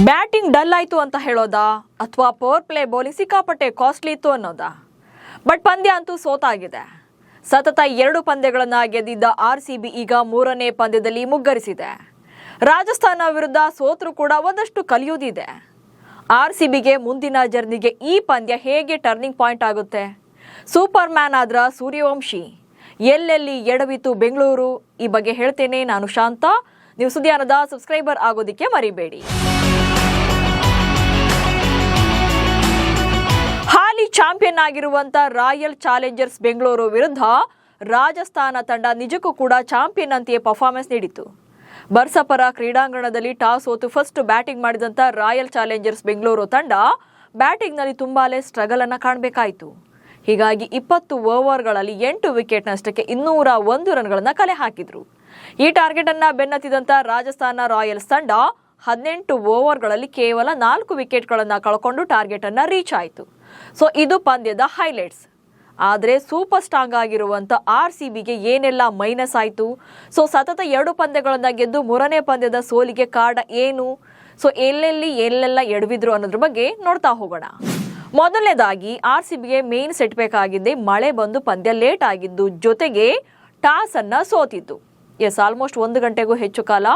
Batting dull ಆಯಿತು ಅಂತ ಹೇಳೋದಾ ಅಥವಾ ಪವರ್ ಪ್ಲೇ ಬೌಲಿಂಗ್ ಸಿಕ್ಕಾಪಟ್ಟೆ ಕಾಸ್ಟ್ಲಿ ಇತ್ತು ಅನ್ನೋದಾ? ಬಟ್ ಪಂದ್ಯ ಅಂತೂ ಸೋತಾಗಿದೆ. ಸತತ 2 ಪಂದ್ಯಗಳನ್ನು ಗೆದ್ದಿದ್ದ RCB ಈಗ 3ನೇ ಪಂದ್ಯದಲ್ಲಿ ಮುಗ್ಗರಿಸಿದೆ. ರಾಜಸ್ಥಾನ ವಿರುದ್ಧ ಸೋತರೂ ಕೂಡ ಒಂದಷ್ಟು ಕಲಿಯೋದಿದೆ. RCBಗೆ ಮುಂದಿನ ಜರ್ನಿಗೆ ಈ ಪಂದ್ಯ ಹೇಗೆ ಟರ್ನಿಂಗ್ ಪಾಯಿಂಟ್ ಆಗುತ್ತೆ? ಸೂಪರ್ ಮ್ಯಾನ್ ಆದ್ರ ಸೂರ್ಯವಂಶಿ ಎಲ್ಲೆಲ್ಲಿ ಎಡವಿತು ಬೆಂಗಳೂರು? ಈ ಬಗ್ಗೆ ಹೇಳ್ತೇನೆ. ನಾನು ಶಾಂತ. ನೀವು ಸುದ್ದಿಯಾನದ ಸಬ್ಸ್ಕ್ರೈಬರ್ ಆಗೋದಿಕ್ಕೆ ಮರಿಬೇಡಿ. ಹಾಲಿ ಚಾಂಪಿಯನ್ ಆಗಿರುವಂತ ರಾಯಲ್ ಚಾಲೆಂಜರ್ಸ್ ಬೆಂಗಳೂರು ವಿರುದ್ಧ ರಾಜಸ್ಥಾನ ತಂಡ ನಿಜಕ್ಕೂ ಕೂಡ ಚಾಂಪಿಯನ್ ಅಂತೆಯೇ ಪರ್ಫಾರ್ಮೆನ್ಸ್ ನೀಡಿತು. ಬರ್ಸಪರ ಕ್ರೀಡಾಂಗಣದಲ್ಲಿ ಟಾಸ್ ಸೋತು ಫಸ್ಟ್ ಬ್ಯಾಟಿಂಗ್ ಮಾಡಿದಂತ ರಾಯಲ್ ಚಾಲೆಂಜರ್ಸ್ ಬೆಂಗಳೂರು ತಂಡ ಬ್ಯಾಟಿಂಗ್ನಲ್ಲಿ ತುಂಬಾನೇ ಸ್ಟ್ರಗಲ್ ಅನ್ನ ಕಾಣಬೇಕಾಯಿತು. ಹೀಗಾಗಿ 20 ಓವರ್ಗಳಲ್ಲಿ 8 ವಿಕೆಟ್ ನಷ್ಟಕ್ಕೆ 201 ರನ್ಗಳನ್ನು ಕಲೆ ಹಾಕಿದ್ರು. ಈ ಟಾರ್ಗೆಟ್ ಅನ್ನ ಬೆನ್ನತ್ತಿದಂತ ರಾಜಸ್ಥಾನ ರಾಯಲ್ಸ್ ತಂಡ 18 ಓವರ್ಗಳಲ್ಲಿ ಕೇವಲ 4 ವಿಕೆಟ್ಗಳನ್ನು ಕಳ್ಕೊಂಡು ಟಾರ್ಗೆಟ್ ಅನ್ನ ರೀಚ್ ಆಯಿತು. ಸೊ ಇದು ಪಂದ್ಯದ ಹೈಲೈಟ್ಸ್. ಆದರೆ ಸೂಪರ್ ಸ್ಟ್ರಾಂಗ್ ಆಗಿರುವಂಥ RCBಗೆ ಏನೆಲ್ಲ ಮೈನಸ್ ಆಯಿತು? ಸೊ ಸತತ 2 ಪಂದ್ಯಗಳನ್ನು ಗೆದ್ದು 3ನೇ ಪಂದ್ಯದ ಸೋಲಿಗೆ ಕಾರಣ ಏನು? ಸೊ ಎಲ್ಲೆಲ್ಲ ಎಡವಿದ್ರು ಅನ್ನೋದ್ರ ಬಗ್ಗೆ ನೋಡ್ತಾ ಹೋಗೋಣ. ಮೊದಲನೇದಾಗಿ RCBಗೆ ಮೇನ್ ಸೆಟ್ ಬೇಕಾಗಿದ್ದೆ ಮಳೆ ಬಂದು ಪಂದ್ಯ ಲೇಟ್ ಆಗಿದ್ದು, ಜೊತೆಗೆ ಟಾಸ್ ಅನ್ನ ಸೋತಿದ್ದು. ಆಲ್ಮೋಸ್ಟ್ 1 ಗಂಟೆಗೂ ಹೆಚ್ಚು ಕಾಲ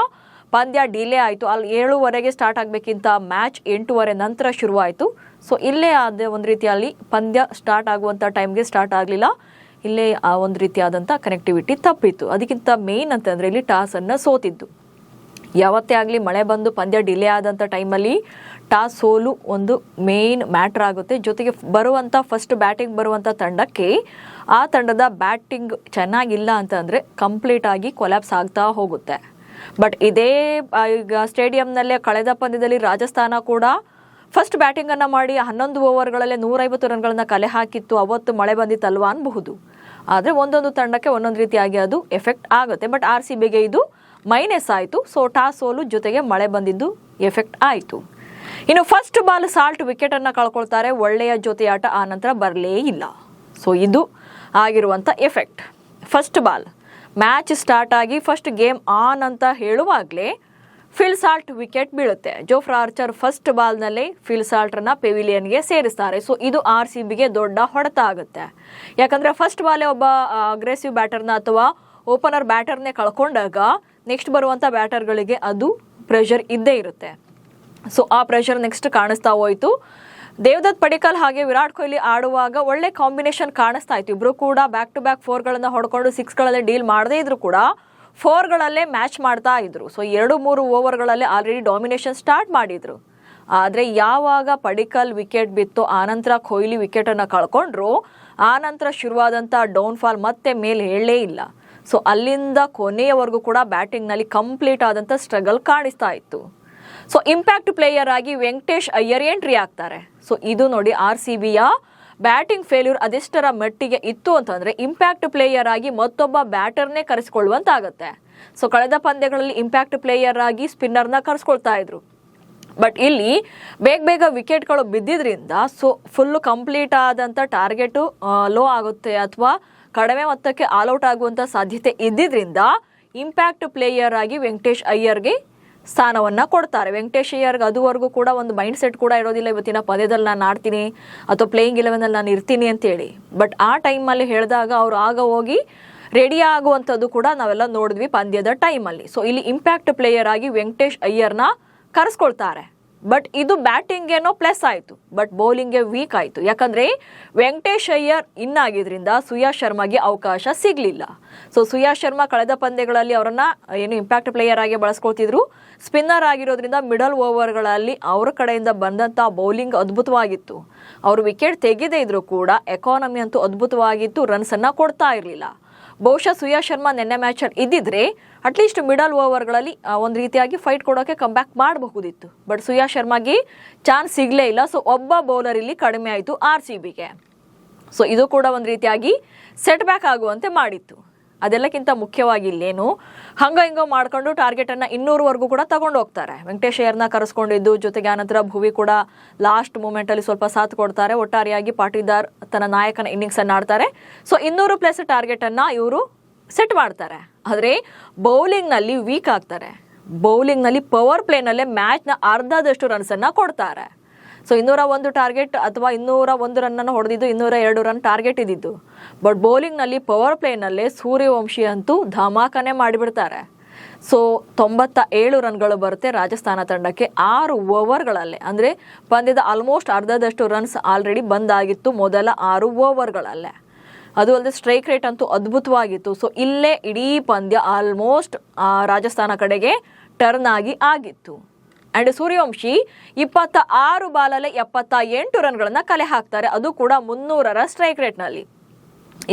ಪಂದ್ಯ ಡಿಲೇ ಆಯಿತು. ಅಲ್ಲಿ 7:15ಗೆ ಸ್ಟಾರ್ಟ್ ಆಗಬೇಕಿಂತ ಮ್ಯಾಚ್ 8:15 ನಂತರ ಶುರುವಾಯಿತು. ಸೊ ಇಲ್ಲೇ ಆದ ಒಂದು ರೀತಿಯಲ್ಲಿ ಪಂದ್ಯ ಸ್ಟಾರ್ಟ್ ಆಗುವಂಥ ಟೈಮ್ಗೆ ಸ್ಟಾರ್ಟ್ ಆಗಲಿಲ್ಲ. ಇಲ್ಲೇ ಆ ಒಂದು ರೀತಿಯಾದಂಥ ಕನೆಕ್ಟಿವಿಟಿ ತಪ್ಪಿತ್ತು. ಅದಕ್ಕಿಂತ ಮೇನ್ ಅಂತಂದರೆ ಇಲ್ಲಿ ಟಾಸನ್ನು ಸೋತಿದ್ದು. ಯಾವತ್ತೇ ಆಗಲಿ ಮಳೆ ಬಂದು ಪಂದ್ಯ ಡಿಲೇ ಆದಂಥ ಟೈಮಲ್ಲಿ ಟಾಸ್ ಸೋಲು ಒಂದು ಮೇನ್ ಮ್ಯಾಟ್ರ್ ಆಗುತ್ತೆ. ಜೊತೆಗೆ ಬರುವಂಥ ಫಸ್ಟ್ ಬ್ಯಾಟಿಂಗ್ ಬರುವಂಥ ತಂಡಕ್ಕೆ ಆ ತಂಡದ ಬ್ಯಾಟಿಂಗ್ ಚೆನ್ನಾಗಿಲ್ಲ ಅಂತಂದರೆ ಕಂಪ್ಲೀಟಾಗಿ ಕೊಲ್ಯಾಪ್ಸ್ ಆಗ್ತಾ ಹೋಗುತ್ತೆ. ಬಟ್ ಇದೇ ಈಗ ಸ್ಟೇಡಿಯಂನಲ್ಲೇ ಕಳೆದ ಪಂದ್ಯದಲ್ಲಿ ರಾಜಸ್ಥಾನ ಕೂಡ ಫಸ್ಟ್ ಬ್ಯಾಟಿಂಗನ್ನು ಮಾಡಿ 11 ಓವರ್ಗಳಲ್ಲೇ 150 ರನ್ಗಳನ್ನು ಕಲೆ ಹಾಕಿತ್ತು. ಅವತ್ತು ಮಳೆ ಬಂದಿತ್ತಲ್ವಾ ಅನ್ಬಹುದು. ಆದರೆ ಒಂದೊಂದು ತಂಡಕ್ಕೆ ಒಂದೊಂದು ರೀತಿಯಾಗಿ ಅದು ಎಫೆಕ್ಟ್ ಆಗುತ್ತೆ. ಬಟ್ RCBಗೆ ಇದು ಮೈನಸ್ ಆಯಿತು. ಸೊ ಟಾಸ್ ಸೋಲು ಜೊತೆಗೆ ಮಳೆ ಬಂದಿದ್ದು ಎಫೆಕ್ಟ್ ಆಯಿತು. ಇನ್ನು ಫಸ್ಟ್ ಬಾಲ್ ಸಾಲ್ಟ್ ವಿಕೆಟನ್ನು ಕಳ್ಕೊಳ್ತಾರೆ. ಒಳ್ಳೆಯ ಜೊತೆಯಾಟ ಆ ನಂತರ ಬರಲೇ ಇಲ್ಲ. ಸೊ ಇದು ಆಗಿರುವಂಥ effect. First ball match start ಆಗಿ ಫಸ್ಟ್ ಗೇಮ್ ಆನ್ ಅಂತ ಹೇಳುವಾಗಲೇ ಫಿಲ್ ಸಾಲ್ಟ್ ವಿಕೆಟ್ ಬೀಳುತ್ತೆ. ಜೋಫ್ರಾ ಆರ್ಚರ್ ಫಸ್ಟ್ ಬಾಲ್ನಲ್ಲೇ ಫಿಲ್ ಸಾಲ್ಟ್ರನ್ನ ಪೆವಿಲಿಯನ್ಗೆ ಸೇರಿಸ್ತಾರೆ. ಸೊ ಇದು RCBಗೆ ದೊಡ್ಡ ಹೊಡೆತ ಆಗುತ್ತೆ. ಯಾಕಂದರೆ ಫಸ್ಟ್ ಬಾಲೇ ಒಬ್ಬ ಅಗ್ರೆಸಿವ್ ಬ್ಯಾಟರ್ನ ಅಥವಾ ಓಪನರ್ ಬ್ಯಾಟರ್ನೇ ಕಳ್ಕೊಂಡಾಗ ನೆಕ್ಸ್ಟ್ ಬರುವಂಥ ಬ್ಯಾಟರ್ಗಳಿಗೆ ಅದು ಪ್ರೆಷರ್ ಇದ್ದೇ ಇರುತ್ತೆ. ಸೊ ಆ ಪ್ರೆಷರ್ ನೆಕ್ಸ್ಟ್ ಕಾಣಿಸ್ತಾ ಹೋಯಿತು. ದೇವದತ್ ಪಡಿಕ್ಕಲ್ ಹಾಗೆ ವಿರಾಟ್ ಕೊಹ್ಲಿ ಆಡುವಾಗ ಒಳ್ಳೆ ಕಾಂಬಿನೇಷನ್ ಕಾಣಿಸ್ತಾ ಇತ್ತು. ಇಬ್ಬರು ಕೂಡ ಬ್ಯಾಕ್ ಟು ಬ್ಯಾಕ್ 4ಗಳನ್ನು ಹೊಡ್ಕೊಂಡು 6ಗಳಲ್ಲೇ ಡೀಲ್ ಮಾಡದೇ ಇದ್ರು ಕೂಡ 4ಗಳಲ್ಲೇ ಮ್ಯಾಚ್ ಮಾಡ್ತಾ ಇದ್ರು. ಸೊ 2-3 ಓವರ್ಗಳಲ್ಲೇ ಆಲ್ರೆಡಿ ಡಾಮಿನೇಷನ್ ಸ್ಟಾರ್ಟ್ ಮಾಡಿದ್ರು. ಆದರೆ ಯಾವಾಗ ಪಡಿಕ್ಕಲ್ ವಿಕೆಟ್ ಬಿತ್ತು ಆನಂತರ ಕೊಹ್ಲಿ ವಿಕೆಟನ್ನು ಕಳ್ಕೊಂಡ್ರು, ಆನಂತರ ಶುರುವಾದಂಥ ಡೌನ್ಫಾಲ್ ಮತ್ತೆ ಮೇಲೆ ಹೇಳಲೇ ಇಲ್ಲ. ಸೊ ಅಲ್ಲಿಂದ ಕೊನೆಯವರೆಗೂ ಕೂಡ ಬ್ಯಾಟಿಂಗ್ನಲ್ಲಿ ಕಂಪ್ಲೀಟ್ ಆದಂಥ ಸ್ಟ್ರಗಲ್ ಕಾಣಿಸ್ತಾ ಇತ್ತು. ಸೊ ಇಂಪ್ಯಾಕ್ಟ್ ಪ್ಲೇಯರ್ ಆಗಿ ವೆಂಕಟೇಶ್ ಅಯ್ಯರ್ ಎಂಟ್ರಿ ಆಗ್ತಾರೆ. ಸೊ ಇದು ನೋಡಿ RCBಯ ಬ್ಯಾಟಿಂಗ್ ಫೇಲ್ಯೂರ್ ಅದೆಷ್ಟರ ಮಟ್ಟಿಗೆ ಇತ್ತು ಅಂತಂದರೆ ಇಂಪ್ಯಾಕ್ಟ್ ಪ್ಲೇಯರ್ ಆಗಿ ಮತ್ತೊಬ್ಬ ಬ್ಯಾಟರ್ನೇ ಕರೆಸ್ಕೊಳ್ಳುವಂತಾಗತ್ತೆ. ಸೊ ಕಳೆದ ಪಂದ್ಯಗಳಲ್ಲಿ ಇಂಪ್ಯಾಕ್ಟ್ ಪ್ಲೇಯರ್ ಆಗಿ ಸ್ಪಿನ್ನರ್ನ ಕರೆಸ್ಕೊಳ್ತಾ ಇದ್ರು. ಬಟ್ ಇಲ್ಲಿ ಬೇಗ ವಿಕೆಟ್ಗಳು ಬಿದ್ದಿದ್ರಿಂದ ಸೊ ಫುಲ್ಲು ಕಂಪ್ಲೀಟ್ ಆದಂಥ ಟಾರ್ಗೆಟು ಲೋ ಆಗುತ್ತೆ ಅಥವಾ ಕಡಿಮೆ ಮೊತ್ತಕ್ಕೆ ಆಲ್ಔಟ್ ಆಗುವಂಥ ಸಾಧ್ಯತೆ ಇದ್ದಿದ್ರಿಂದ ಇಂಪ್ಯಾಕ್ಟ್ ಪ್ಲೇಯರ್ ಆಗಿ ವೆಂಕಟೇಶ್ ಅಯ್ಯರ್ಗೆ ಸ್ಥಾನವನ್ನು ಕೊಡ್ತಾರೆ. ವೆಂಕಟೇಶ್ ಅಯ್ಯರ್ಗೆ ಅದುವರೆಗೂ ಕೂಡ ಒಂದು ಮೈಂಡ್ ಸೆಟ್ ಕೂಡ ಇರೋದಿಲ್ಲ, ಇವತ್ತಿನ ಪಂದ್ಯದಲ್ಲಿ ನಾನು ಆಡ್ತೀನಿ ಅಥವಾ ಪ್ಲೇಯಿಂಗ್ 11ನಲ್ಲಿ ನಾನು ಇರ್ತೀನಿ ಅಂತೇಳಿ. ಬಟ್ ಆ ಟೈಮಲ್ಲಿ ಹೇಳಿದಾಗ ಅವರು ಆಗ ಹೋಗಿ ರೆಡಿ ಆಗುವಂಥದ್ದು ಕೂಡ ನಾವೆಲ್ಲ ನೋಡಿದ್ವಿ ಪಂದ್ಯದ ಟೈಮಲ್ಲಿ. ಸೊ ಇಲ್ಲಿ ಇಂಪ್ಯಾಕ್ಟ್ ಪ್ಲೇಯರ್ ಆಗಿ ವೆಂಕಟೇಶ್ ಅಯ್ಯರ್ನ ಕರೆಸ್ಕೊಳ್ತಾರೆ. ಬಟ್ ಇದು ಬ್ಯಾಟಿಂಗೇನೋ ಪ್ಲಸ್ ಆಯಿತು, ಬಟ್ ಬೌಲಿಂಗ್ಗೆ ವೀಕ್ ಆಯಿತು. ಯಾಕಂದರೆ ವೆಂಕಟೇಶ್ ಅಯ್ಯರ್ ಆಗಿದ್ರಿಂದ ಸುಯಾಶ್ ಶರ್ಮಾಗೆ ಅವಕಾಶ ಸಿಗಲಿಲ್ಲ. ಸೊ ಸುಯಾಶ್ ಶರ್ಮಾ ಕಳೆದ ಪಂದ್ಯಗಳಲ್ಲಿ ಅವರನ್ನು ಏನು ಇಂಪ್ಯಾಕ್ಟ್ ಪ್ಲೇಯರ್ ಆಗಿ ಬಳಸ್ಕೊಳ್ತಿದ್ರು. ಸ್ಪಿನ್ನರ್ ಆಗಿರೋದ್ರಿಂದ ಮಿಡಲ್ ಓವರ್ಗಳಲ್ಲಿ ಅವರ ಕಡೆಯಿಂದ ಬಂದಂಥ ಬೌಲಿಂಗ್ ಅದ್ಭುತವಾಗಿತ್ತು. ಅವರು ವಿಕೆಟ್ ತೆಗೆದೇ ಇದ್ರು ಕೂಡ ಎಕಾನಮಿ ಅಂತೂ ಅದ್ಭುತವಾಗಿತ್ತು, ರನ್ಸನ್ನು ಕೊಡ್ತಾ ಇರಲಿಲ್ಲ. ಬಹುಶಃ ಸುಯಾಶ್ ಶರ್ಮಾ ನೆನ್ನೆ ಮ್ಯಾಚಲ್ಲಿ ಇದ್ದಿದ್ರೆ ಅಟ್ಲೀಸ್ಟ್ ಮಿಡಲ್ ಓವರ್ಗಳಲ್ಲಿ ಒಂದು ರೀತಿಯಾಗಿ ಫೈಟ್ ಕೊಡೋಕೆ ಕಮ್ಬ್ಯಾಕ್ ಮಾಡಬಹುದಿತ್ತು. ಬಟ್ ಸುಯಾಶ್ ಶರ್ಮಾಗೆ ಚಾನ್ಸ್ ಸಿಗಲೇ ಇಲ್ಲ. ಸೊ ಒಬ್ಬ ಬೌಲರ್ ಇಲ್ಲಿ ಕಡಿಮೆ ಆಯಿತು RCBಗೆ. ಸೊ ಇದು ಕೂಡ ಒಂದು ರೀತಿಯಾಗಿ ಸೆಟ್ ಬ್ಯಾಕ್ ಆಗುವಂತೆ ಮಾಡಿತ್ತು. ಅದೆಲ್ಲಕ್ಕಿಂತ ಮುಖ್ಯವಾಗಿ ಇಲ್ಲೇನು ಹಿಂಗೋ ಮಾಡ್ಕೊಂಡು ಟಾರ್ಗೆಟನ್ನು 200ವರೆಗೂ ಕೂಡ ತಗೊಂಡು ಹೋಗ್ತಾರೆ. ವೆಂಕಟೇಶ್ ಅಯ್ಯರ್ನ ಕರೆಸ್ಕೊಂಡಿದ್ದು, ಜೊತೆಗೆ ಆನಂತರ ಭುವಿ ಕೂಡ ಲಾಸ್ಟ್ ಮೂಮೆಂಟಲ್ಲಿ ಸ್ವಲ್ಪ ಸಾಥ್ ಕೊಡ್ತಾರೆ. ಒಟ್ಟಾರೆಯಾಗಿ ಪಾಟೀದಾರ್ ತನ್ನ ನಾಯಕನ ಇನ್ನಿಂಗ್ಸನ್ನು ಆಡ್ತಾರೆ. ಸೊ 200+ ಟಾರ್ಗೆಟನ್ನು ಇವರು ಸೆಟ್ ಮಾಡ್ತಾರೆ. ಆದರೆ ಬೌಲಿಂಗ್ನಲ್ಲಿ ವೀಕ್ ಆಗ್ತಾರೆ. ಬೌಲಿಂಗ್ನಲ್ಲಿ ಪವರ್ ಪ್ಲೇನಲ್ಲೇ ಮ್ಯಾಚ್ನ ಅರ್ಧದಷ್ಟು ರನ್ಸನ್ನು ಕೊಡ್ತಾರೆ. ಸೊ 201 ಟಾರ್ಗೆಟ್ ಅಥವಾ 201 ರನ್ನನ್ನು ಹೊಡೆದಿದ್ದು, 202 ರನ್ ಟಾರ್ಗೆಟ್ ಇದ್ದಿದ್ದು. ಬಟ್ ಬೌಲಿಂಗ್ನಲ್ಲಿ ಪವರ್ ಪ್ಲೇನಲ್ಲೇ ಸೂರ್ಯವಂಶಿ ಅಂತೂ ಧಮಾಕನೆ ಮಾಡಿಬಿಡ್ತಾರೆ. ಸೊ 97 ರನ್ಗಳು ಬರುತ್ತೆ ರಾಜಸ್ಥಾನ ತಂಡಕ್ಕೆ 6 ಓವರ್ಗಳಲ್ಲೇ. ಅಂದರೆ ಪಂದ್ಯದ ಆಲ್ಮೋಸ್ಟ್ ಅರ್ಧದಷ್ಟು ರನ್ಸ್ ಆಲ್ರೆಡಿ ಬಂದಾಗಿತ್ತು ಮೊದಲ 6 ಓವರ್ಗಳಲ್ಲೇ. ಅದು ಅಲ್ಲದೆ ಸ್ಟ್ರೈಕ್ ರೇಟ್ ಅಂತೂ ಅದ್ಭುತವಾಗಿತ್ತು. ಸೊ ಇಲ್ಲೇ ಇಡೀ ಪಂದ್ಯ ಆಲ್ಮೋಸ್ಟ್ ರಾಜಸ್ಥಾನ ಕಡೆಗೆ ಟರ್ನ್ ಆಗಿತ್ತು. ಆ್ಯಂಡ್ ಸೂರ್ಯವಂಶಿ 26 ಬಾಲಲ್ಲೇ 78 ರನ್ಗಳನ್ನು ಕಲೆ ಹಾಕ್ತಾರೆ, ಅದು ಕೂಡ 300ರ ಸ್ಟ್ರೈಕ್ ರೇಟ್ನಲ್ಲಿ.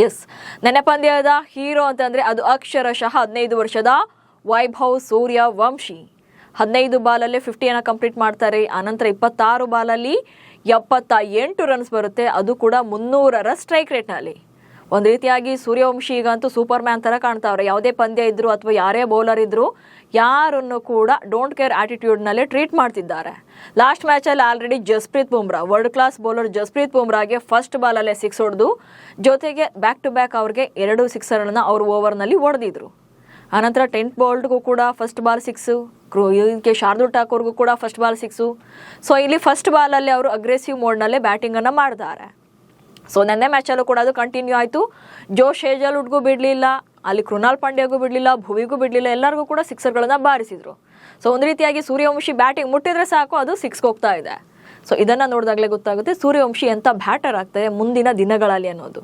ಎಸ್, ನೆನೆ ಪಂದ್ಯದ ಹೀರೋ ಅಂತಂದರೆ ಅದು ಅಕ್ಷರಶಃ 15 ವರ್ಷದ ವೈಭವ್ ಸೂರ್ಯವಂಶಿ. 15 ಬಾಲಲ್ಲೇ 50ಯನ್ನು ಕಂಪ್ಲೀಟ್ ಮಾಡ್ತಾರೆ. ಆನಂತರ 26 ಬಾಲಲ್ಲಿ 78 ರನ್ಸ್ ಬರುತ್ತೆ, ಅದು ಕೂಡ 300ರ ಸ್ಟ್ರೈಕ್ ರೇಟ್ನಲ್ಲಿ. ಒಂದು ರೀತಿಯಾಗಿ ಸೂರ್ಯವಂಶಿ ಈಗಂತೂ ಸೂಪರ್ ಮ್ಯಾನ್ ಥರ ಕಾಣ್ತಾವ್ರೆ. ಯಾವುದೇ ಪಂದ್ಯ ಇದ್ದರೂ ಅಥವಾ ಯಾರೇ ಬೌಲರ್ ಇದ್ದರೂ ಯಾರನ್ನು ಕೂಡ ಡೋಂಟ್ ಕೇರ್ ಆಟಿಟ್ಯೂಡ್ನಲ್ಲೇ ಟ್ರೀಟ್ ಮಾಡ್ತಿದ್ದಾರೆ. ಲಾಸ್ಟ್ ಮ್ಯಾಚಲ್ಲಿ already Jasprit Bumrah, world class bowler Jasprit ಬುಮ್ರಾಗೆ ಫಸ್ಟ್ ಬಾಲಲ್ಲೇ 6 ಹೊಡೆದು ಜೊತೆಗೆ ಬ್ಯಾಕ್ ಟು ಬ್ಯಾಕ್ ಅವ್ರಿಗೆ 2 ಸಿಕ್ಸರ್ಗಳನ್ನು ಅವ್ರ ಓವರ್ನಲ್ಲಿ ಹೊಡೆದಿದ್ರು. ಆನಂತರ ಟೆಂಟ್ ಬೋಲ್ಟ್ಗೂ ಕೂಡ ಫಸ್ಟ್ ಬಾಲ್ 6, ಇದಕ್ಕೆ ಶಾರ್ದೂಲ್ ಠಾಕೂರ್ಗೂ ಕೂಡ ಫಸ್ಟ್ ಬಾಲ್ 6. ಸೊ ಇಲ್ಲಿ ಫಸ್ಟ್ ಬಾಲಲ್ಲಿ ಅವರು ಅಗ್ರೆಸಿವ್ ಮೋಡ್ನಲ್ಲೇ ಬ್ಯಾಟಿಂಗನ್ನು ಮಾಡ್ತಾರೆ. ಸೊ ನೆನ್ನೆ ಮ್ಯಾಚಲ್ಲೂ ಕೂಡ ಅದು ಕಂಟಿನ್ಯೂ ಆಯಿತು. ಜೋಶ್ ಹೇಜಲ್ವುಡ್ಗೂ ಬಿಡಲಿಲ್ಲ, ಅಲ್ಲಿ ಕೃಣಾಲ್ ಪಾಂಡ್ಯಗೂ ಬಿಡಲಿಲ್ಲ, ಭುವಿಗೂ ಬಿಡಲಿಲ್ಲ, ಎಲ್ಲರಿಗೂ ಕೂಡ ಸಿಕ್ಸರ್ಗಳನ್ನು ಬಾರಿಸಿದ್ರು. ಸೊ ಒಂದು ರೀತಿಯಾಗಿ ಸೂರ್ಯವಂಶಿ ಬ್ಯಾಟಿಂಗ್ ಮುಟ್ಟಿದ್ರೆ ಸಾಕು, ಅದು 6 ಹೋಗ್ತಾ ಇದೆ. ಸೊ ಇದನ್ನು ನೋಡಿದಾಗಲೇ ಗೊತ್ತಾಗುತ್ತೆ ಸೂರ್ಯವಂಶಿ ಎಂಥ ಬ್ಯಾಟರ್ ಆಗ್ತದೆ ಮುಂದಿನ ದಿನಗಳಲ್ಲಿ ಅನ್ನೋದು.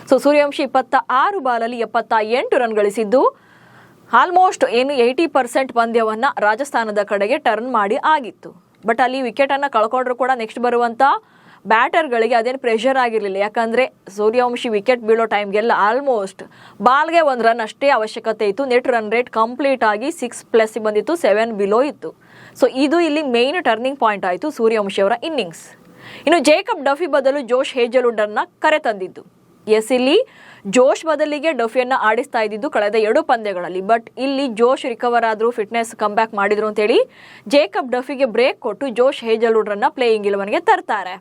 ಸೊ ಸೂರ್ಯವಂಶಿ 26 ಬಾಲಲ್ಲಿ 78 ರನ್ ಗಳಿಸಿದ್ದು ಆಲ್ಮೋಸ್ಟ್ 80% ಪಂದ್ಯವನ್ನು ರಾಜಸ್ಥಾನದ ಕಡೆಗೆ ಟರ್ನ್ ಮಾಡಿ ಆಗಿತ್ತು. ಬಟ್ ಅಲ್ಲಿ ವಿಕೆಟನ್ನು ಕಳ್ಕೊಂಡ್ರು ಕೂಡ ನೆಕ್ಸ್ಟ್ ಬರುವಂಥ ಬ್ಯಾಟರ್ಗಳಿಗೆ ಅದೇನು ಪ್ರೆಷರ್ ಆಗಿರಲಿಲ್ಲ. ಯಾಕಂದರೆ ಸೂರ್ಯವಂಶಿ ವಿಕೆಟ್ ಬೀಳೋ ಟೈಮ್ಗೆಲ್ಲ ಆಲ್ಮೋಸ್ಟ್ ಬಾಲ್ಗೆ 1 ರನ್ ಅಷ್ಟೇ ಅವಶ್ಯಕತೆ ಇತ್ತು. ನೆಟ್ ರನ್ ರೇಟ್ ಕಂಪ್ಲೀಟ್ ಆಗಿ 6+ ಬಂದಿತ್ತು, 7 ಬಿಲೋ ಇತ್ತು. ಸೊ ಇದು ಇಲ್ಲಿ ಮೇಯ್ನ್ ಟರ್ನಿಂಗ್ ಪಾಯಿಂಟ್ ಆಯಿತು ಸೂರ್ಯವಂಶಿ ಅವರ ಇನ್ನಿಂಗ್ಸ್. ಇನ್ನು ಜೇಕಬ್ ಡಫಿ ಬದಲು ಜೋಶ್ ಹೇಜಲ್ವುಡ್ಡನ್ನು ಕರೆ ತಂದಿದ್ದು. ಎಸ್, ಇಲ್ಲಿ ಜೋಶ್ ಬದಲಿಗೆ ಡಫಿಯನ್ನು ಆಡಿಸ್ತಾ ಇದ್ದಿದ್ದು ಕಳೆದ 2 ಪಂದ್ಯಗಳಲ್ಲಿ. ಬಟ್ ಇಲ್ಲಿ ಜೋಶ್ ರಿಕವರ್ ಆದರೂ, ಫಿಟ್ನೆಸ್ ಕಮ್ ಬ್ಯಾಕ್ ಮಾಡಿದ್ರು ಅಂತೇಳಿ ಜೇಕಬ್ ಡಫಿಗೆ ಬ್ರೇಕ್ ಕೊಟ್ಟು ಜೋಶ್ ಹೇಜಲ್ವುಡ್ರನ್ನ ಪ್ಲೇಯಿಂಗ್ 11ಗೆ ತರ್ತಾರೆ.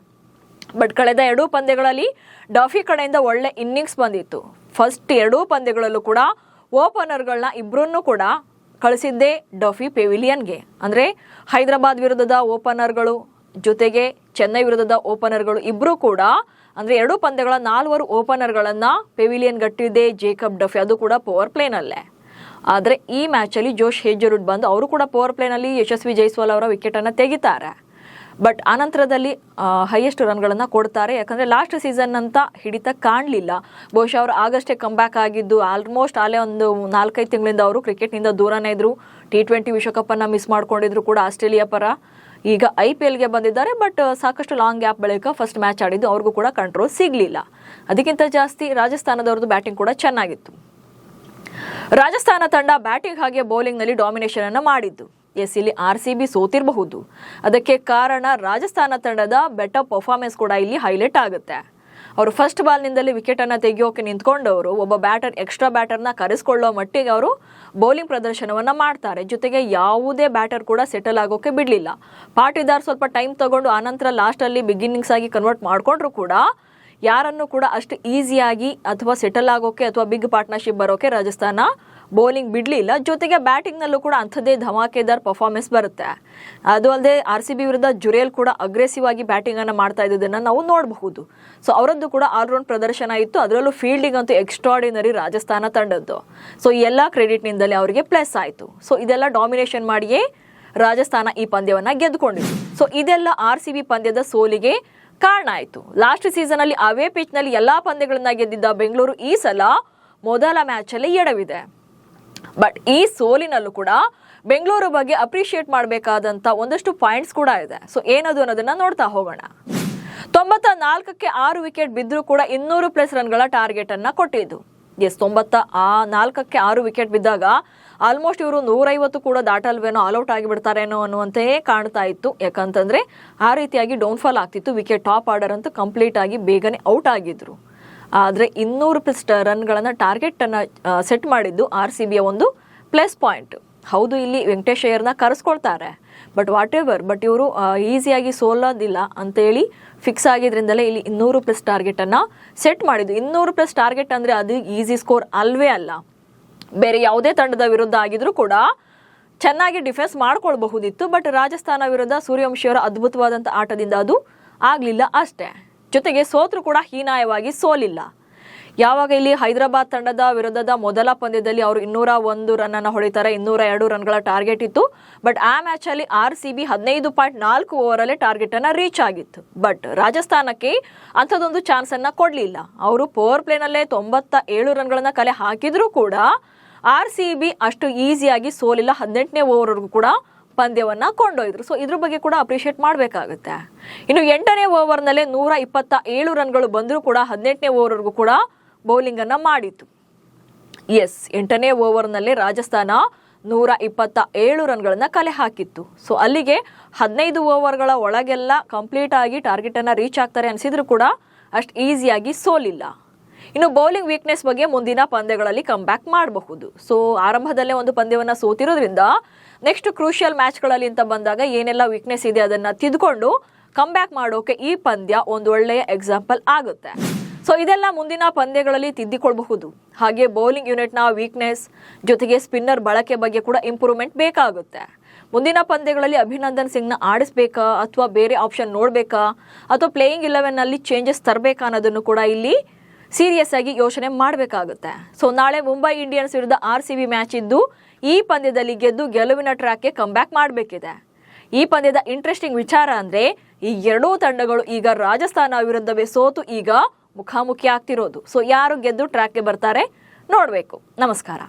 ಬಟ್ ಕಳೆದ 2 ಪಂದ್ಯಗಳಲ್ಲಿ ಡಫಿ ಕಡೆಯಿಂದ ಒಳ್ಳೆ ಇನ್ನಿಂಗ್ಸ್ ಬಂದಿತ್ತು. ಫಸ್ಟ್ 2 ಪಂದ್ಯಗಳಲ್ಲೂ ಕೂಡ ಓಪನರ್ಗಳನ್ನ ಇಬ್ಬರನ್ನೂ ಕೂಡ ಕಳಿಸಿದ್ದೇ ಡಫಿ ಪೆವಿಲಿಯನ್ಗೆ. ಅಂದರೆ ಹೈದರಾಬಾದ್ ವಿರುದ್ಧದ ಓಪನರ್ಗಳು ಜೊತೆಗೆ ಚೆನ್ನೈ ವಿರುದ್ಧದ ಓಪನರ್ಗಳು ಇಬ್ಬರೂ ಕೂಡ, ಅಂದರೆ 2 ಪಂದ್ಯಗಳ 4 ಓಪನರ್ಗಳನ್ನು ಪೆವಿಲಿಯನ್ ಗಟ್ಟಿದೆ ಜೇಕಬ್ ಡಫಿ, ಅದು ಕೂಡ ಪವರ್ ಪ್ಲೇನಲ್ಲೇ. ಆದರೆ ಈ ಮ್ಯಾಚಲ್ಲಿ ಜೋಶ್ ಹೇಜಲ್ವುಡ್ ಬಂದು ಅವರು ಕೂಡ ಪವರ್ ಪ್ಲೇನಲ್ಲಿ ಯಶಸ್ವಿ ಜೈಸ್ವಾಲ್ ಅವರ ವಿಕೆಟನ್ನು ತೆಗಿತಾರೆ. ಬಟ್ ಆನಂತರದಲ್ಲಿ ಹೈಯೆಸ್ಟ್ ರನ್ಗಳನ್ನು ಕೊಡ್ತಾರೆ. ಯಾಕಂದರೆ ಲಾಸ್ಟ್ ಸೀಸನ್ ಅಂತ ಹಿಡಿತ ಕಾಣಲಿಲ್ಲ. ಬಹುಶಃ ಅವರು ಆಗಷ್ಟೇ ಕಮ್ಬ್ಯಾಕ್ ಆಗಿದ್ದು, ಆಲ್ಮೋಸ್ಟ್ ಅಲ್ಲೇ ಒಂದು 4-5 ತಿಂಗಳಿಂದ ಅವರು ಕ್ರಿಕೆಟ್ನಿಂದ ದೂರನೇ ಇದ್ದರು. T20 ವಿಶ್ವಕಪ್ಪನ್ನು ಮಿಸ್ ಮಾಡ್ಕೊಂಡಿದ್ರು ಕೂಡ ಆಸ್ಟ್ರೇಲಿಯಾ ಪರ. ಈಗ IPLಗೆ ಬಂದಿದ್ದಾರೆ. ಬಟ್ ಸಾಕಷ್ಟು ಲಾಂಗ್ ಗ್ಯಾಪ್ ಬಳಿಕ ಫಸ್ಟ್ ಮ್ಯಾಚ್ ಆಡಿದ್ದು, ಅವ್ರಿಗೂ ಕೂಡ ಕಂಟ್ರೋಲ್ ಸಿಗಲಿಲ್ಲ. ಅದಕ್ಕಿಂತ ಜಾಸ್ತಿ ರಾಜಸ್ಥಾನದವ್ರದ್ದು ಬ್ಯಾಟಿಂಗ್ ಕೂಡ ಚೆನ್ನಾಗಿತ್ತು. ರಾಜಸ್ಥಾನ ತಂಡ ಬ್ಯಾಟಿಂಗ್ ಹಾಗೆ ಬೌಲಿಂಗ್ನಲ್ಲಿ ಡಾಮಿನೇಷನ್ ಅನ್ನು ಮಾಡಿದ್ದು. ಎಸ್, ಇಲ್ಲಿ RCB ಸೋತಿರಬಹುದು. ಅದಕ್ಕೆ ಕಾರಣ ರಾಜಸ್ಥಾನ ತಂಡದ ಬೆಟರ್ ಪರ್ಫಾರ್ಮೆನ್ಸ್ ಕೂಡ ಇಲ್ಲಿ ಹೈಲೈಟ್ ಆಗುತ್ತೆ. ಅವರು ಫಸ್ಟ್ ಬಾಲ್ನಿಂದಲೇ ವಿಕೆಟನ್ನು ತೆಗೆಯೋಕೆ ನಿಂತ್ಕೊಂಡವರು ಒಬ್ಬ ಬ್ಯಾಟರ್, ಎಕ್ಸ್ಟ್ರಾ ಬ್ಯಾಟರ್ನ ಕರೆಸ್ಕೊಳ್ಳೋ ಮಟ್ಟಿಗೆ ಅವರು ಬೌಲಿಂಗ್ ಪ್ರದರ್ಶನವನ್ನು ಮಾಡ್ತಾರೆ. ಜೊತೆಗೆ ಯಾವುದೇ ಬ್ಯಾಟರ್ ಕೂಡ ಸೆಟಲ್ ಆಗೋಕೆ ಬಿಡಲಿಲ್ಲ. ಪಾಟಿದಾರ್ ಸ್ವಲ್ಪ ಟೈಮ್ ತಗೊಂಡು ಆನಂತರ ಲಾಸ್ಟಲ್ಲಿ ಬಿಗಿನಿಂಗ್ಸ್ ಆಗಿ ಕನ್ವರ್ಟ್ ಮಾಡಿಕೊಂಡ್ರು ಕೂಡ ಯಾರನ್ನು ಕೂಡ ಅಷ್ಟು ಈಸಿಯಾಗಿ ಅಥವಾ ಸೆಟಲ್ ಆಗೋಕೆ ಅಥವಾ ಬಿಗ್ ಪಾರ್ಟ್ನರ್ಶಿಪ್ ಬರೋಕೆ ರಾಜಸ್ಥಾನ ಬೌಲಿಂಗ್ ಬಿಡಲಿಲ್ಲ. ಜೊತೆಗೆ ಬ್ಯಾಟಿಂಗ್ನಲ್ಲೂ ಕೂಡ ಅಂಥದ್ದೇ ಧಮಾಕೆದಾರ್ ಪರ್ಫಾರ್ಮೆನ್ಸ್ ಬರುತ್ತೆ. ಅದು ಅಲ್ಲದೆ RCB ವಿರುದ್ಧ ಜುರೇಲ್ ಕೂಡ ಅಗ್ರೆಸಿವ್ ಆಗಿ ಬ್ಯಾಟಿಂಗನ್ನು ಮಾಡ್ತಾ ಇದ್ದದನ್ನು ನಾವು ನೋಡಬಹುದು. ಸೊ ಅವರದ್ದು ಕೂಡ ಆಲ್ರೌಂಡ್ ಪ್ರದರ್ಶನ ಇತ್ತು. ಅದರಲ್ಲೂ ಫೀಲ್ಡಿಂಗ್ ಅಂತೂ ಎಕ್ಸ್ಟ್ರಾಡಿನರಿ ರಾಜಸ್ಥಾನ ತಂಡದ್ದು. ಸೊ ಈ ಎಲ್ಲ ಕ್ರೆಡಿಟ್ನಿಂದಲೇ ಅವರಿಗೆ ಪ್ಲಸ್ ಆಯಿತು. ಸೊ ಇದೆಲ್ಲ ಡಾಮಿನೇಷನ್ ಮಾಡಿಯೇ ರಾಜಸ್ಥಾನ ಈ ಪಂದ್ಯವನ್ನು ಗೆದ್ದುಕೊಂಡಿತ್ತು. ಸೊ ಇದೆಲ್ಲ RCB ಪಂದ್ಯದ ಸೋಲಿಗೆ ಕಾರಣ ಆಯಿತು. ಲಾಸ್ಟ್ ಸೀಸನಲ್ಲಿ ಅವೇ ಪಿಚ್ನಲ್ಲಿ ಎಲ್ಲ ಪಂದ್ಯಗಳನ್ನ ಗೆದ್ದಿದ್ದ ಬೆಂಗಳೂರು ಈ ಸಲ ಮೊದಲ ಮ್ಯಾಚಲ್ಲಿ ಎಡವಿದೆ. ಬಟ್ ಈ ಸೋಲಿನಲ್ಲೂ ಕೂಡ ಬೆಂಗಳೂರು ಬಗ್ಗೆ ಅಪ್ರಿಷಿಯೇಟ್ ಮಾಡಬೇಕಾದಂಥ ಒಂದಷ್ಟು ಪಾಯಿಂಟ್ಸ್ ಕೂಡ ಇದೆ. ಸೊ ಏನದು ಅನ್ನೋದನ್ನ ನೋಡ್ತಾ ಹೋಗೋಣ. 94ಕ್ಕೆ 6 ವಿಕೆಟ್ ಬಿದ್ದರೂ ಕೂಡ 200+ ರನ್ಗಳ ಟಾರ್ಗೆಟ್ ಅನ್ನ ಕೊಟ್ಟಿದ್ದು. ಎಸ್, 94ಕ್ಕೆ 6 ವಿಕೆಟ್ ಬಿದ್ದಾಗ ಆಲ್ಮೋಸ್ಟ್ ಇವರು 150 ಕೂಡ ದಾಟಲ್ವೇನೋ, ಆಲ್ಔಟ್ ಆಗಿಬಿಡ್ತಾರೇನೋ ಅನ್ನುವಂತೆ ಕಾಣ್ತಾ ಇತ್ತು. ಯಾಕಂತಂದ್ರೆ ಆ ರೀತಿಯಾಗಿ ಡೌನ್ಫಾಲ್ ಆಗ್ತಿತ್ತು. ವಿಕೆಟ್ ಟಾಪ್ ಆರ್ಡರ್ ಅಂತೂ ಕಂಪ್ಲೀಟ್ ಆಗಿ ಬೇಗನೆ ಔಟ್ ಆಗಿದ್ರು. ಆದರೆ 200+ ರನ್ಗಳನ್ನು ಟಾರ್ಗೆಟನ್ನು ಸೆಟ್ ಮಾಡಿದ್ದು RCBಯ ಒಂದು ಪ್ಲಸ್ ಪಾಯಿಂಟ್. ಹೌದು, ಇಲ್ಲಿ ವೆಂಕಟೇಶ್ ಅಯ್ಯರ್ನ ಕರೆಸ್ಕೊಳ್ತಾರೆ. ಬಟ್ ವಾಟ್ ಎವರ್, ಬಟ್ ಇವರು ಈಸಿಯಾಗಿ ಸೋಲೋದಿಲ್ಲ ಅಂತೇಳಿ ಫಿಕ್ಸ್ ಆಗಿದ್ರಿಂದಲೇ ಇಲ್ಲಿ 200+ ಟಾರ್ಗೆಟನ್ನು ಸೆಟ್ ಮಾಡಿದ್ದು. 200+ ಟಾರ್ಗೆಟ್ ಅಂದರೆ ಅದು ಈಸಿ ಸ್ಕೋರ್ ಅಲ್ವೇ ಅಲ್ಲ. ಬೇರೆ ಯಾವುದೇ ತಂಡದ ವಿರುದ್ಧ ಆಗಿದ್ರೂ ಕೂಡ ಚೆನ್ನಾಗಿ ಡಿಫೆನ್ಸ್ ಮಾಡ್ಕೊಳ್ಬಹುದಿತ್ತು. ಬಟ್ ರಾಜಸ್ಥಾನ ವಿರುದ್ಧ ಸೂರ್ಯವಂಶಿಯವರ ಅದ್ಭುತವಾದಂಥ ಆಟದಿಂದ ಅದು ಆಗಲಿಲ್ಲ ಅಷ್ಟೇ. ಜೊತೆಗೆ ಸೋತರು ಕೂಡ ಹೀನಾಯವಾಗಿ ಸೋಲಿಲ್ಲ. ಯಾವಾಗ ಇಲ್ಲಿ ಹೈದರಾಬಾದ್ ತಂಡದ ವಿರುದ್ಧದ ಮೊದಲ ಪಂದ್ಯದಲ್ಲಿ ಅವರು 201 ರನ್ನನ್ನು ಹೊಡಿತಾರೆ, 202 ರನ್ಗಳ ಟಾರ್ಗೆಟ್ ಇತ್ತು. ಬಟ್ ಆ ಮ್ಯಾಚಲ್ಲಿ RCB 15.4 ಓವರಲ್ಲೇ ಟಾರ್ಗೆಟನ್ನು ರೀಚ್ ಆಗಿತ್ತು. ಬಟ್ ರಾಜಸ್ಥಾನಕ್ಕೆ ಅಂಥದ್ದೊಂದು ಚಾನ್ಸನ್ನು ಕೊಡಲಿಲ್ಲ. ಅವರು ಪವರ್ ಪ್ಲೇನಲ್ಲೇ 97 ರನ್ಗಳನ್ನು ಕಲೆ ಹಾಕಿದರೂ ಕೂಡ RCB ಅಷ್ಟು ಈಸಿಯಾಗಿ ಸೋಲಿಲ್ಲ. 18ನೇ ಓವರ್ವರೆಗೂ ಕೂಡ ಪಂದ್ಯವನ್ನು ಕೊಂಡೊಯ್ದರು. ಸೊ ಇದ್ರ ಬಗ್ಗೆ ಕೂಡ ಅಪ್ರಿಷಿಯೇಟ್ ಮಾಡಬೇಕಾಗುತ್ತೆ. ಇನ್ನು 8ನೇ ಓವರ್ನಲ್ಲೇ 127 ರನ್ಗಳು ಬಂದರೂ ಕೂಡ 18ನೇ ಓವರ್ವರೆಗೂ ಕೂಡ ಬೌಲಿಂಗನ್ನು ಮಾಡಿತ್ತು. 8ನೇ ಓವರ್ನಲ್ಲೇ ರಾಜಸ್ಥಾನ 127 ರನ್ಗಳನ್ನು ಕಲೆ ಹಾಕಿತ್ತು. ಸೊ ಅಲ್ಲಿಗೆ 15 ಓವರ್ಗಳ ಒಳಗೆಲ್ಲ ಕಂಪ್ಲೀಟ್ ಆಗಿ ಟಾರ್ಗೆಟನ್ನು ರೀಚ್ ಆಗ್ತಾರೆ ಅನಿಸಿದ್ರು ಕೂಡ ಅಷ್ಟು ಈಸಿಯಾಗಿ ಸೋಲಿಲ್ಲ. ಇನ್ನು ಬೌಲಿಂಗ್ ವೀಕ್ನೆಸ್ ಬಗ್ಗೆ ಮುಂದಿನ ಪಂದ್ಯಗಳಲ್ಲಿ ಕಮ್ ಬ್ಯಾಕ್ ಮಾಡಬಹುದು. ಸೊ ಆರಂಭದಲ್ಲೇ ಒಂದು ಪಂದ್ಯವನ್ನು ಸೋತಿರೋದ್ರಿಂದ ನೆಕ್ಸ್ಟ್ ಕ್ರೂಷಿಯಲ್ ಮ್ಯಾಚ್ಗಳಲ್ಲಿ ಅಂತ ಬಂದಾಗ ಏನೆಲ್ಲ ವೀಕ್ನೆಸ್ ಇದೆ ಅದನ್ನು ತಿದ್ದುಕೊಂಡು ಕಮ್ ಬ್ಯಾಕ್ ಮಾಡೋಕೆ ಈ ಪಂದ್ಯ ಒಂದು ಒಳ್ಳೆಯ ಎಕ್ಸಾಂಪಲ್ ಆಗುತ್ತೆ. ಸೊ ಇದೆಲ್ಲ ಮುಂದಿನ ಪಂದ್ಯಗಳಲ್ಲಿ ತಿದ್ದಿಕೊಳ್ಬಹುದು. ಹಾಗೆ ಬೌಲಿಂಗ್ ಯೂನಿಟ್ನ ವೀಕ್ನೆಸ್ ಜೊತೆಗೆ ಸ್ಪಿನ್ನರ್ ಬಳಕೆ ಬಗ್ಗೆ ಕೂಡ ಇಂಪ್ರೂವ್ಮೆಂಟ್ ಬೇಕಾಗುತ್ತೆ. ಮುಂದಿನ ಪಂದ್ಯಗಳಲ್ಲಿ ಅಭಿನಂದನ್ ಸಿಂಗ್ನ ಆಡಿಸ್ಬೇಕಾ ಅಥವಾ ಬೇರೆ ಆಪ್ಷನ್ ನೋಡಬೇಕಾ ಅಥವಾ ಪ್ಲೇಯಿಂಗ್ 11ನಲ್ಲಿ ಚೇಂಜಸ್ ತರಬೇಕಾ ಅನ್ನೋದನ್ನು ಕೂಡ ಇಲ್ಲಿ ಸೀರಿಯಸ್ ಆಗಿ ಯೋಚನೆ ಮಾಡಬೇಕಾಗುತ್ತೆ. ಸೊ ನಾಳೆ ಮುಂಬೈ ಇಂಡಿಯನ್ಸ್ ವಿರುದ್ಧ RCB ಮ್ಯಾಚ್ ಇದ್ದು ಈ ಪಂದ್ಯದಲ್ಲಿ ಗೆದ್ದು ಗೆಲುವಿನ ಟ್ರ್ಯಾಕ್ಗೆ ಕಮ್ ಬ್ಯಾಕ್ ಮಾಡಬೇಕಿದೆ. ಈ ಪಂದ್ಯದ ಇಂಟ್ರೆಸ್ಟಿಂಗ್ ವಿಚಾರ ಅಂದರೆ ಈ ಎರಡೂ ತಂಡಗಳು ಈಗ ರಾಜಸ್ಥಾನ ವಿರುದ್ಧವೇ ಸೋತು ಈಗ ಮುಖಾಮುಖಿ ಆಗ್ತಿರೋದು. ಸೊ ಯಾರು ಗೆದ್ದು ಟ್ರ್ಯಾಕ್ಗೆ ಬರ್ತಾರೆ ನೋಡಬೇಕು. ನಮಸ್ಕಾರ.